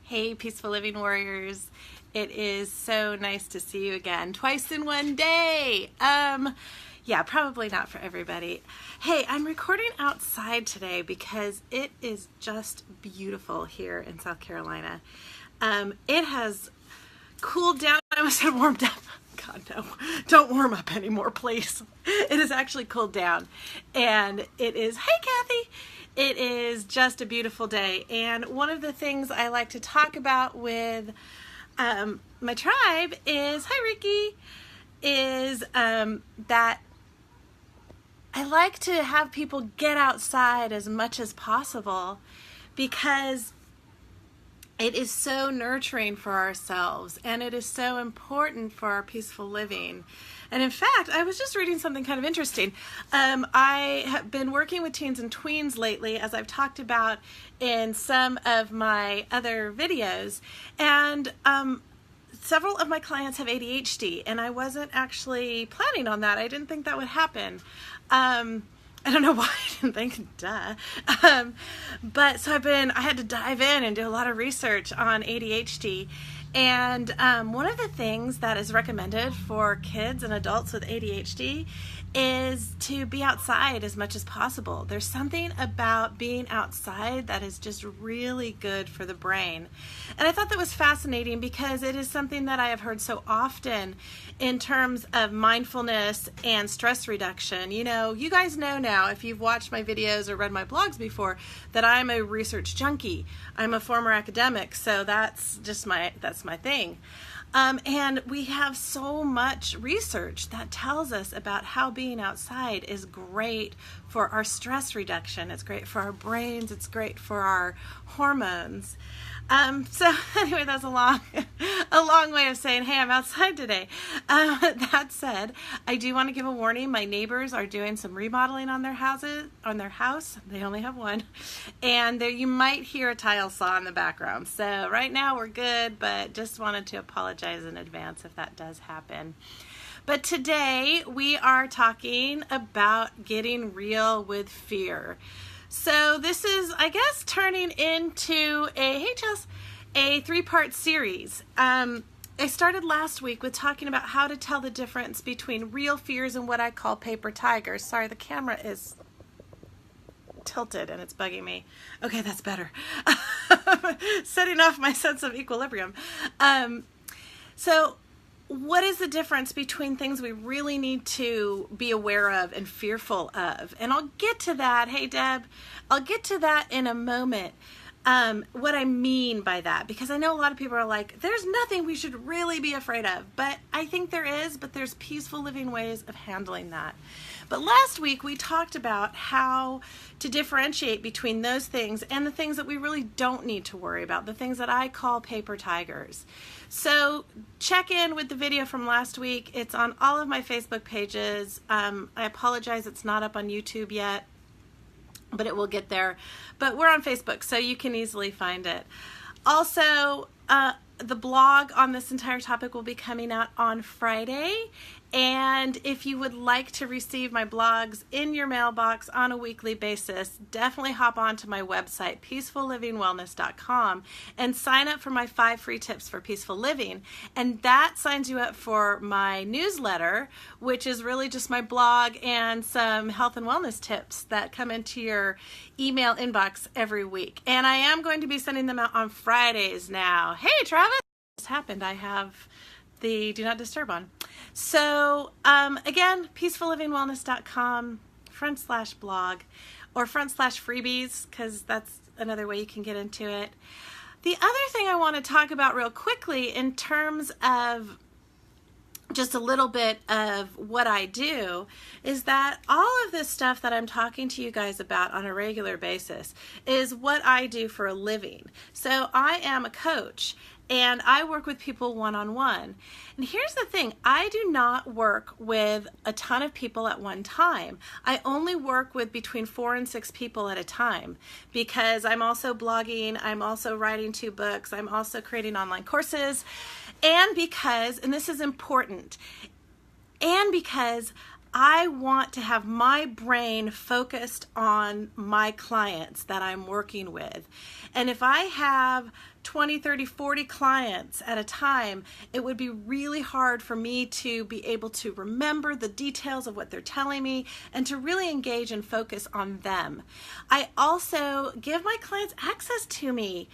Hey, Peaceful Living Warriors. It is so nice to see you again, twice in one day. Yeah, probably not for everybody. Hey, I'm recording outside today because it is just beautiful here in South Carolina. It has cooled down. I almost said warmed up. God, no. Don't warm up anymore, please. It has actually cooled down. And it is, hey, Kathy. It is just a beautiful day. And one of the things I like to talk about with my tribe is, hi, Ricky, is that I like to have people get outside as much as possible because it is so nurturing for ourselves and it is so important for our peaceful living. And in fact, I was just reading something kind of interesting. I have been working with teens and tweens lately, as I've talked about in some of my other videos. And several of my clients have ADHD, and I wasn't actually planning on that. I didn't think that would happen. I don't know why I didn't think, duh. But so I had to dive in and do a lot of research on ADHD. And one of the things that is recommended for kids and adults with ADHD is to be outside as much as possible. There's something about being outside that is just really good for the brain. And I thought that was fascinating because it is something that I have heard so often in terms of mindfulness and stress reduction. You know, you guys know now, if you've watched my videos or read my blogs before, that I'm a research junkie. I'm a former academic, so that's my thing. And we have so much research that tells us about how being outside is great for our stress reduction. It's great for our brains. It's great for our hormones. So anyway, that's a long way of saying, hey, I'm outside today. That said, I do want to give a warning. My neighbors are doing some remodeling on their house. They only have one. And there you might hear a tile saw in the background. So right now we're good, but just wanted to apologize in advance if that does happen. But today we are talking about getting real with fear. So this is, I guess, turning into a three-part series. I started last week with talking about how to tell the difference between real fears and what I call paper tigers. Sorry, the camera is tilted and it's bugging me. Okay, that's better. Setting off my sense of equilibrium. So what is the difference between things we really need to be aware of and fearful of? And I'll get to that. Hey, Deb, I'll get to that in a moment. What I mean by that, because I know a lot of people are like, there's nothing we should really be afraid of. But I think there is, but there's peaceful living ways of handling that. But last week we talked about how to differentiate between those things and the things that we really don't need to worry about, the things that I call paper tigers. So check in with the video from last week. It's on all of my Facebook pages. I apologize it's not up on YouTube yet, but it will get there. But we're on Facebook, so you can easily find it. Also, the blog on this entire topic will be coming out on Friday. And if you would like to receive my blogs in your mailbox on a weekly basis, definitely hop on to my website, peacefullivingwellness.com, and sign up for my 5 free tips for peaceful living. And that signs you up for my newsletter, which is really just my blog and some health and wellness tips that come into your email inbox every week. And I am going to be sending them out on Fridays now. Hey, Travis! This happened. I have the Do Not Disturb on. So again, peacefullivingwellness.com /blog or /freebies, because that's another way you can get into it. The other thing I want to talk about real quickly in terms of just a little bit of what I do is that all of this stuff that I'm talking to you guys about on a regular basis is what I do for a living. So I am a coach and I work with people one-on-one. And here's the thing, I do not work with a ton of people at one time. I only work with between 4 and 6 people at a time because I'm also blogging, I'm also writing 2 books, I'm also creating online courses, and because, and this is important, and because I want to have my brain focused on my clients that I'm working with. And if I have 20, 30, 40 clients at a time, it would be really hard for me to be able to remember the details of what they're telling me and to really engage and focus on them. I also give my clients access to me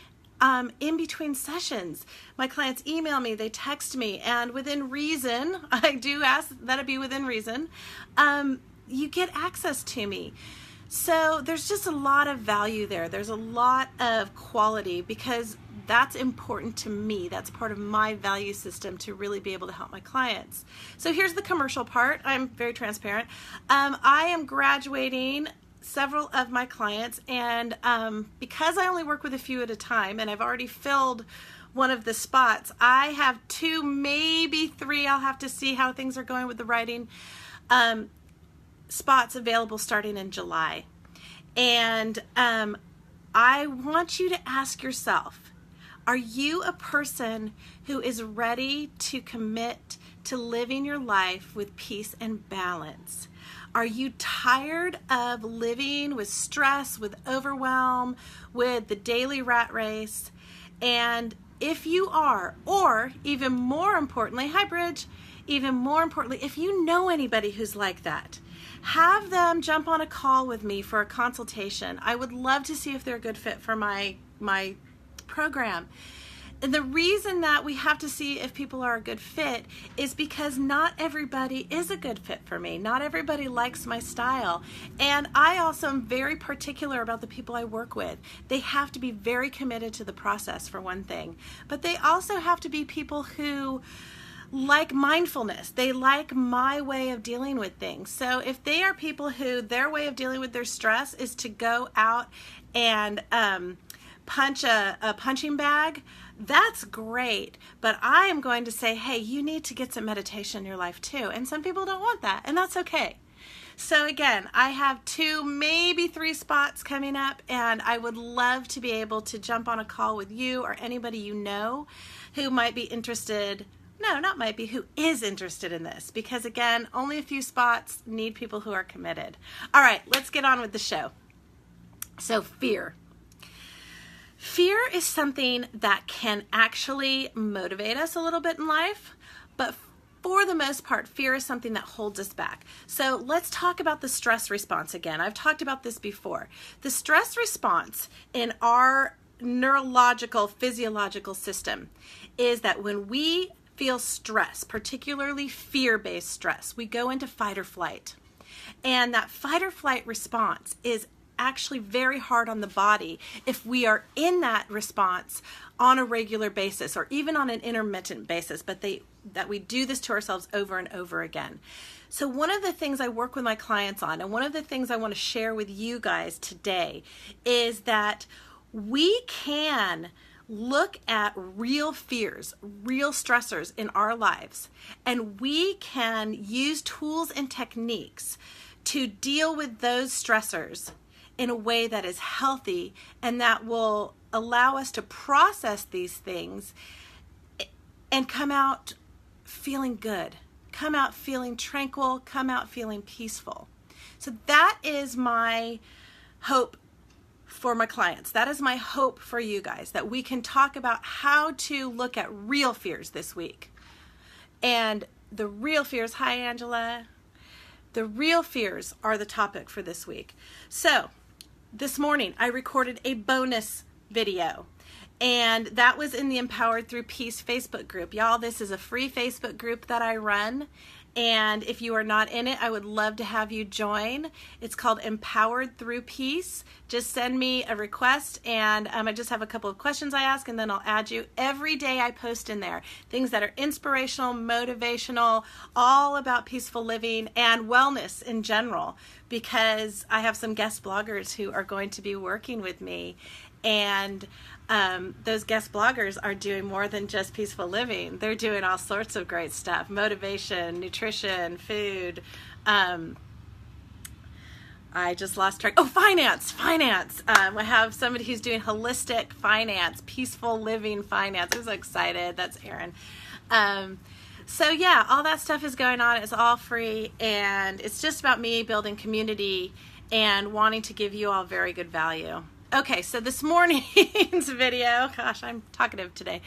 in between sessions. My clients email me, they text me, and within reason, I do ask that it be within reason, you get access to me. So there's just a lot of value there. There's a lot of quality because that's important to me. That's part of my value system to really be able to help my clients. So here's the commercial part. I'm very transparent. I am graduating several of my clients, and because I only work with a few at a time and I've already filled one of the spots, I have 2, maybe 3, I'll have to see how things are going with the writing, spots available starting in July. And I want you to ask yourself, are you a person who is ready to commit to living your life with peace and balance? Are you tired of living with stress, with overwhelm, with the daily rat race? And if you are, or even more importantly, hi Bridge, even more importantly, if you know anybody who's like that, have them jump on a call with me for a consultation. I would love to see if they're a good fit for my program. And the reason that we have to see if people are a good fit is because not everybody is a good fit for me. Not everybody likes my style. And I also am very particular about the people I work with. They have to be very committed to the process, for one thing. But they also have to be people who like mindfulness. They like my way of dealing with things. So if they are people who their way of dealing with their stress is to go out and punch a punching bag, that's great. But I am going to say, hey, you need to get some meditation in your life too. And some people don't want that, and that's okay. So again, I have 2, maybe 3 spots coming up, and I would love to be able to jump on a call with you or anybody you know who might be interested. No, not might be, who is interested in this. Because again, only a few spots, need people who are committed. All right, let's get on with the show. So fear. Fear is something that can actually motivate us a little bit in life, but for the most part, fear is something that holds us back. So let's talk about the stress response again. I've talked about this before. The stress response in our neurological, physiological system is that when we feel stress, particularly fear-based stress, we go into fight or flight. And that fight or flight response is actually very hard on the body if we are in that response on a regular basis or even on an intermittent basis, but that we do this to ourselves over and over again. So one of the things I work with my clients on, and one of the things I want to share with you guys today, is that we can look at real fears, real stressors in our lives, and we can use tools and techniques to deal with those stressors in a way that is healthy and that will allow us to process these things and come out feeling good, come out feeling tranquil, come out feeling peaceful. So that is my hope for my clients. That is my hope for you guys, that we can talk about how to look at real fears this week. And the real fears, hi Angela, the real fears are the topic for this week. So this morning I recorded a bonus video, and that was in the Empowered Through Peace Facebook group. Y'all, this is a free Facebook group that I run, and if you are not in it, I would love to have you join. It's called Empowered Through Peace. Just send me a request, and I just have a couple of questions I ask, and then I'll add you. Every day I post in there things that are inspirational, motivational, all about peaceful living and wellness in general, because I have some guest bloggers who are going to be working with me, and those guest bloggers are doing more than just peaceful living. They're doing all sorts of great stuff: motivation, nutrition, food. I just lost track. Oh, finance. I have somebody who's doing holistic finance, peaceful living finance. I'm so excited. That's Erin. So yeah, all that stuff is going on. It's all free, and it's just about me building community and wanting to give you all very good value. Okay, so this morning's video, gosh, I'm talkative today.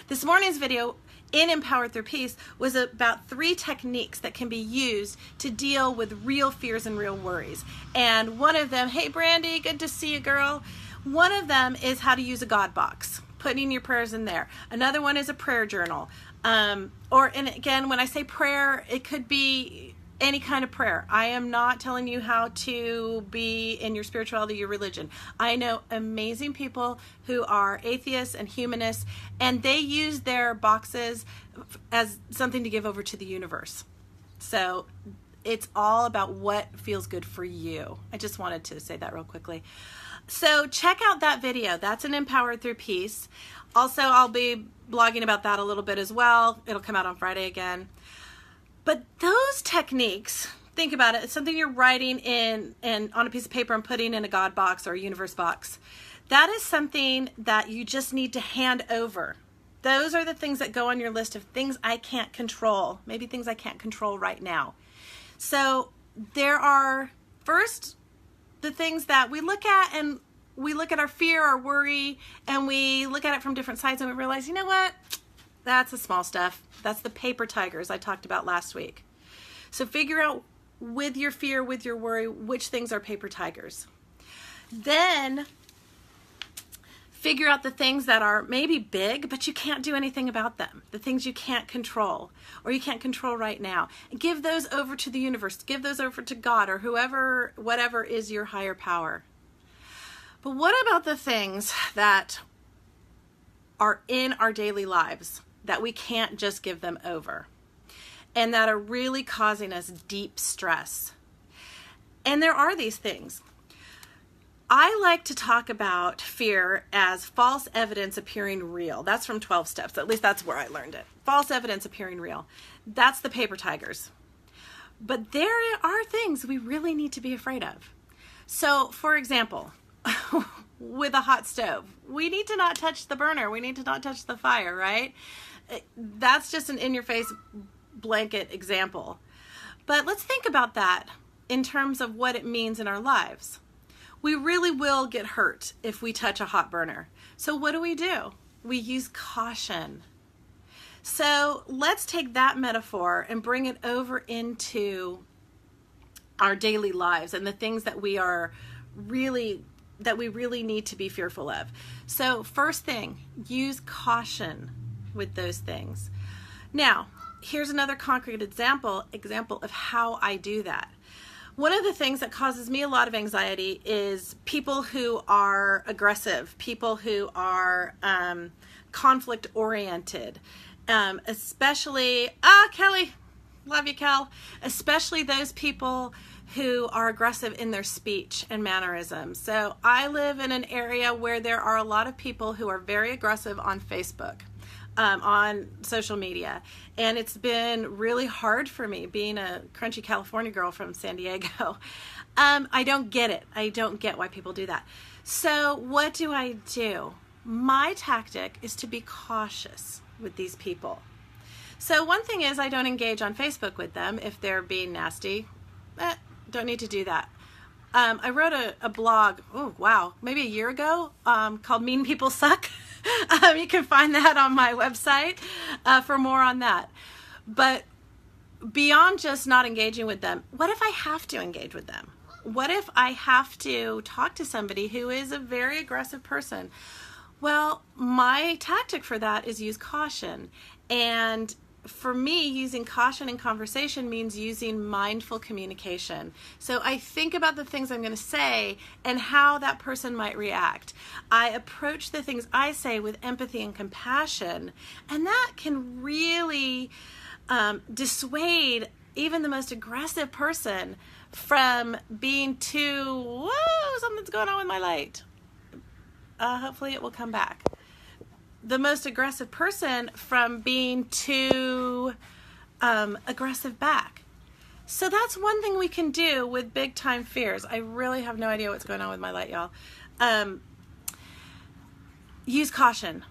This morning's video in Empowered Through Peace was about 3 techniques that can be used to deal with real fears and real worries. And one of them, hey Brandy, good to see you, girl. One of them is how to use a God box, putting your prayers in there. Another one is a prayer journal. And again, when I say prayer, it could be any kind of prayer. I am not telling you how to be in your spirituality, your religion. I know amazing people who are atheists and humanists, and they use their boxes as something to give over to the universe. So it's all about what feels good for you. I just wanted to say that real quickly. So check out that video. That's an Empowered Through Peace. Also, I'll be blogging about that a little bit as well. It'll come out on Friday again. But those techniques, think about it, it's something you're writing in and on a piece of paper and putting in a God box or a universe box. That is something that you just need to hand over. Those are the things that go on your list of things I can't control, maybe things I can't control right now. So there are first the things that we look at, and we look at our fear, our worry, and we look at it from different sides and we realize, you know what? That's the small stuff. That's the paper tigers I talked about last week. So figure out with your fear, with your worry, which things are paper tigers. Then figure out the things that are maybe big, but you can't do anything about them. The things you can't control or you can't control right now. And give those over to the universe. Give those over to God or whoever, whatever is your higher power. But what about the things that are in our daily lives that we can't just give them over and that are really causing us deep stress? And there are these things. I like to talk about fear as false evidence appearing real. That's from 12 Steps. At least that's where I learned it. False evidence appearing real. That's the paper tigers. But there are things we really need to be afraid of. So, for example, with a hot stove, we need to not touch the burner. We need to not touch the fire, right? That's just an in-your-face blanket example. But let's think about that in terms of what it means in our lives. We really will get hurt if we touch a hot burner. So what do? We use caution. So let's take that metaphor and bring it over into our daily lives and the things that we really need to be fearful of. So first thing, use caution with those things. Now, here's another concrete example of how I do that. One of the things that causes me a lot of anxiety is people who are aggressive, people who are conflict oriented, especially, Kelly, love you, Kel, especially those people who are aggressive in their speech and mannerisms. So I live in an area where there are a lot of people who are very aggressive on Facebook, on social media. And it's been really hard for me being a crunchy California girl from San Diego. I don't get it. I don't get why people do that. So what do? My tactic is to be cautious with these people. So one thing is I don't engage on Facebook with them if they're being nasty. Don't need to do that. I wrote a blog, maybe a year ago, called Mean People Suck. You can find that on my website for more on that. But beyond just not engaging with them, what if I have to engage with them? What if I have to talk to somebody who is a very aggressive person? Well, my tactic for that is use caution. And for me, using caution in conversation means using mindful communication. So I think about the things I'm going to say and how that person might react. I approach the things I say with empathy and compassion, and that can really dissuade even the most aggressive person from being too, whoa, something's going on with my light. Hopefully it will come back. The most aggressive person from being too aggressive back. So that's one thing we can do with big time fears. I really have no idea what's going on with my light, y'all. Use caution.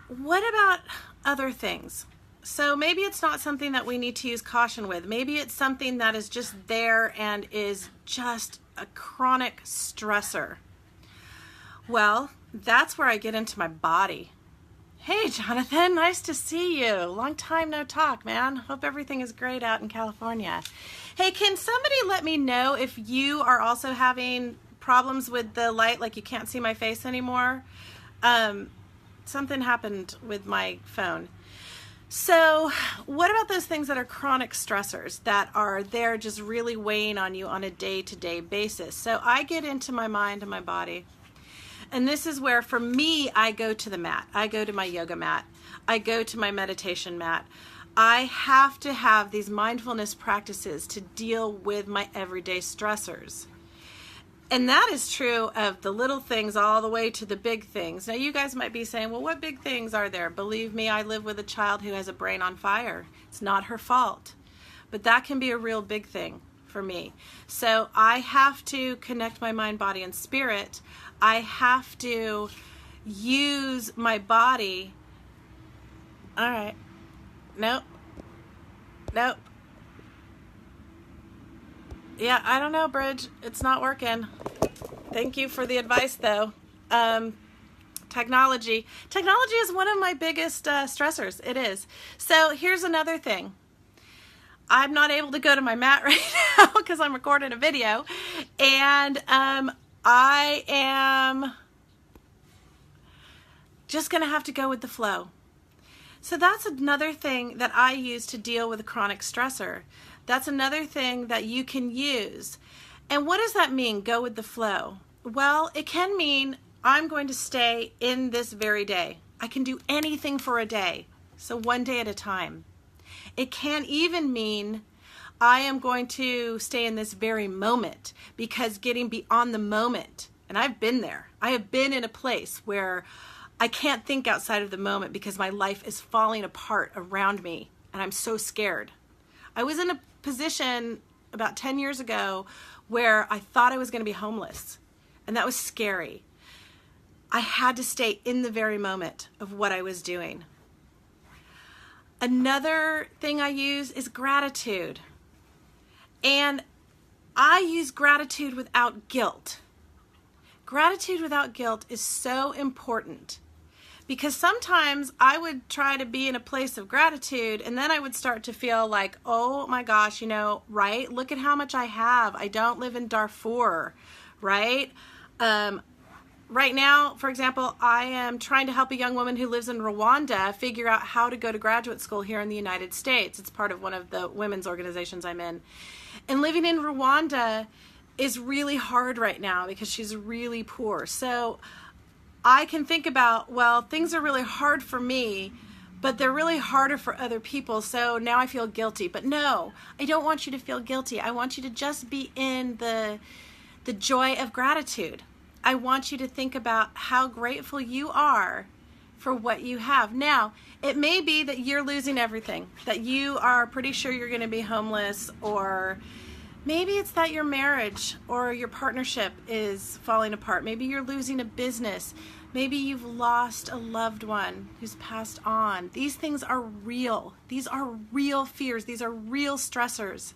What about other things? So maybe it's not something that we need to use caution with. Maybe it's something that is just there and is just a chronic stressor. Well, that's where I get into my body. Hey, Jonathan, nice to see you. Long time no talk, man. Hope everything is great out in California. Hey, can somebody let me know if you are also having problems with the light, like you can't see my face anymore? Something happened with my phone. So what about those things that are chronic stressors that are there just really weighing on you on a day-to-day basis? So I get into my mind and my body. And this is where, for me, I go to the mat. I go to my yoga mat. I go to my meditation mat. I have to have these mindfulness practices to deal with my everyday stressors. And that is true of the little things all the way to the big things. Now, you guys might be saying, well, what big things are there? Believe me, I live with a child who has a brain on fire. It's not her fault. But that can be a real big thing for me. So I have to connect my mind, body, and spirit. I have to use my body. All right. Nope. Yeah, I don't know, Bridge. It's not working. Thank you for the advice, though. Technology. Technology is one of my biggest stressors. It is. So here's another thing. I'm not able to go to my mat right now because I'm recording a video. And I am just going to have to go with the flow. So that's another thing that I use to deal with a chronic stressor. That's another thing that you can use. And what does that mean, go with the flow? Well, it can mean I'm going to stay in this very day. I can do anything for a day, so one day at a time. It can even mean I am going to stay in this very moment, because getting beyond the moment, and I've been there. I have been in a place where I can't think outside of the moment because my life is falling apart around me and I'm so scared. I was in a position about 10 years ago where I thought I was going to be homeless, and that was scary. I had to stay in the very moment of what I was doing. Another thing I use is gratitude. And I use gratitude without guilt. Gratitude without guilt is so important, because sometimes I would try to be in a place of gratitude and then I would start to feel like, oh my gosh, right? Look at how much I have. I don't live in Darfur, right? Right now, for example, I am trying to help a young woman who lives in Rwanda figure out how to go to graduate school here in the United States. It's part of one of the women's organizations I'm in. And living in Rwanda is really hard right now because she's really poor. So I can think about, well, things are really hard for me, but they're really harder for other people. So now I feel guilty. But no, I don't want you to feel guilty. I want you to just be in the joy of gratitude. I want you to think about how grateful you are for what you have. Now, it may be that you're losing everything, that you are pretty sure you're going to be homeless, or maybe it's that your marriage or your partnership is falling apart. Maybe you're losing a business. Maybe you've lost a loved one who's passed on. These things are real. These are real fears. These are real stressors.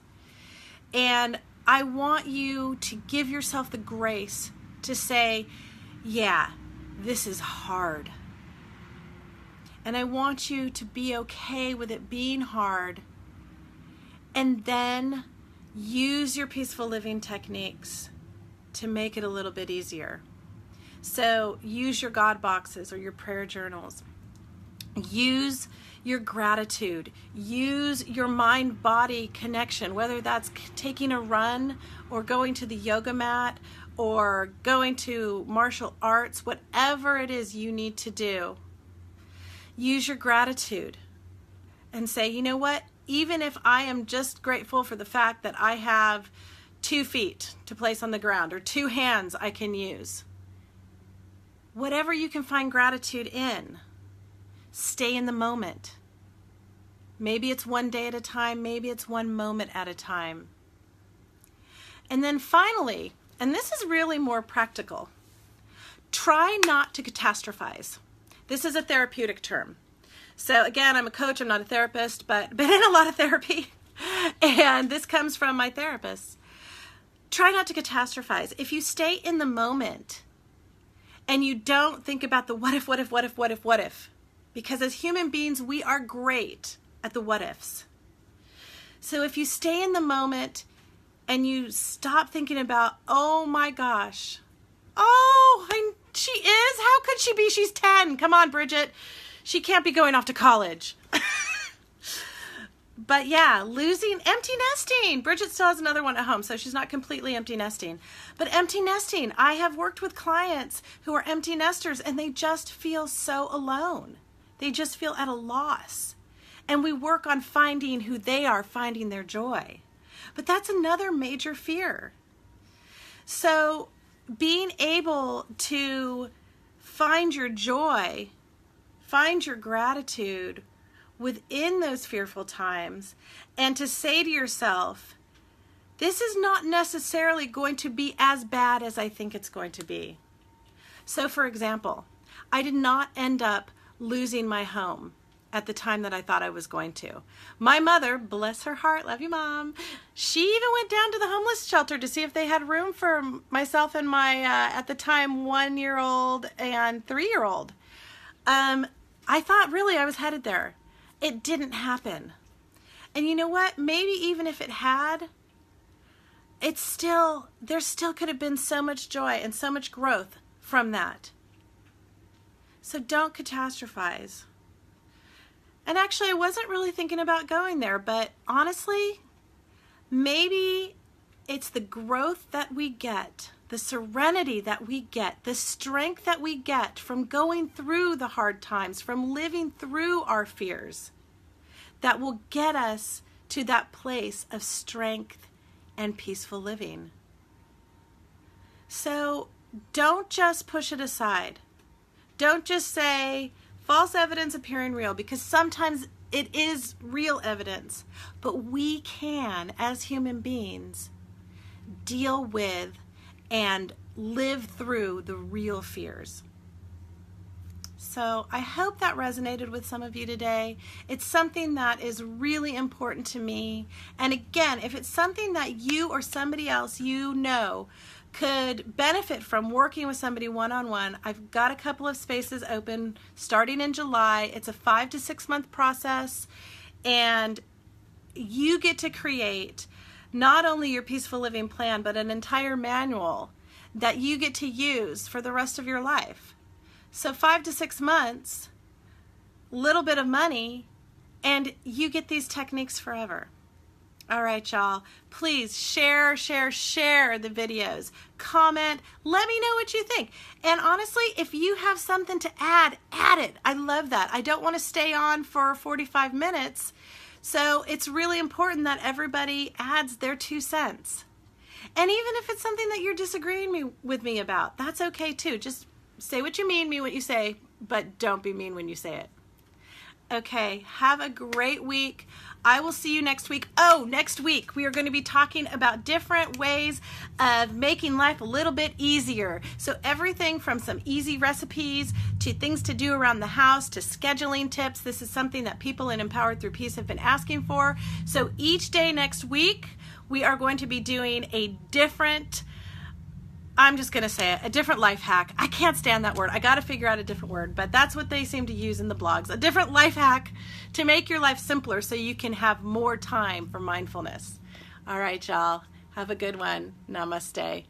And I want you to give yourself the grace to say, yeah, this is hard. And I want you to be okay with it being hard. And then use your peaceful living techniques to make it a little bit easier. So use your God boxes or your prayer journals. Use your gratitude. Use your mind-body connection, whether that's taking a run or going to the yoga mat or going to martial arts, whatever it is you need to do. Use your gratitude and say, you know what? Even if I am just grateful for the fact that I have 2 feet to place on the ground or 2 hands I can use, whatever you can find gratitude in, stay in the moment. Maybe it's one day at a time, maybe it's one moment at a time. And then finally, and this is really more practical, try not to catastrophize. This is a therapeutic term. So again, I'm a coach, I'm not a therapist, but been in a lot of therapy. And this comes from my therapist. Try not to catastrophize. If you stay in the moment and you don't think about the what if, because as human beings, we are great at the what ifs. So if you stay in the moment and you stop thinking about, oh my gosh, she is? How could she be? She's 10. Come on, Bridget. She can't be going off to college. But yeah, empty nesting. Bridget still has another one at home, so she's not completely empty nesting. But empty nesting, I have worked with clients who are empty nesters and they just feel so alone. They just feel at a loss. And we work on finding who they are, finding their joy. But that's another major fear. So being able to find your joy, find your gratitude within those fearful times, and to say to yourself, this is not necessarily going to be as bad as I think it's going to be. So for example, I did not end up losing my home at the time that I thought I was going to. My mother, bless her heart, love you, Mom, she even went down to the homeless shelter to see if they had room for myself and my, at the time, 1-year-old and 3-year-old. I thought really I was headed there. It didn't happen. And you know what? Maybe even if it had, there still could have been so much joy and so much growth from that. So don't catastrophize. And actually, I wasn't really thinking about going there, but honestly, maybe it's the growth that we get, the serenity that we get, the strength that we get from going through the hard times, from living through our fears, that will get us to that place of strength and peaceful living. So don't just push it aside. Don't just say, false evidence appearing real, because sometimes it is real evidence, but we can, as human beings, deal with and live through the real fears. So I hope that resonated with some of you today. It's something that is really important to me. And again, if it's something that you or somebody else you know could benefit from working with somebody one-on-one, I've got a couple of spaces open starting in July. It's a 5 to 6 month process, and you get to create not only your peaceful living plan, but an entire manual that you get to use for the rest of your life. So 5 to 6 months, little bit of money, and you get these techniques forever. All right, y'all, please share the videos, comment, let me know what you think. And honestly, if you have something to add it. I love that. I don't want to stay on for 45 minutes. So it's really important that everybody adds their 2 cents. And even if it's something that you're disagreeing with me about, that's okay too. Just say what you mean what you say, but don't be mean when you say it. Okay, have a great week. I will see you next week. Oh, next week we are going to be talking about different ways of making life a little bit easier. So everything from some easy recipes to things to do around the house to scheduling tips. This is something that people in Empowered Through Peace have been asking for. So each day next week we are going to be doing a different, I'm just going to say it, a different life hack. I can't stand that word. I got to figure out a different word, but that's what they seem to use in the blogs. A different life hack to make your life simpler so you can have more time for mindfulness. All right, y'all. Have a good one. Namaste.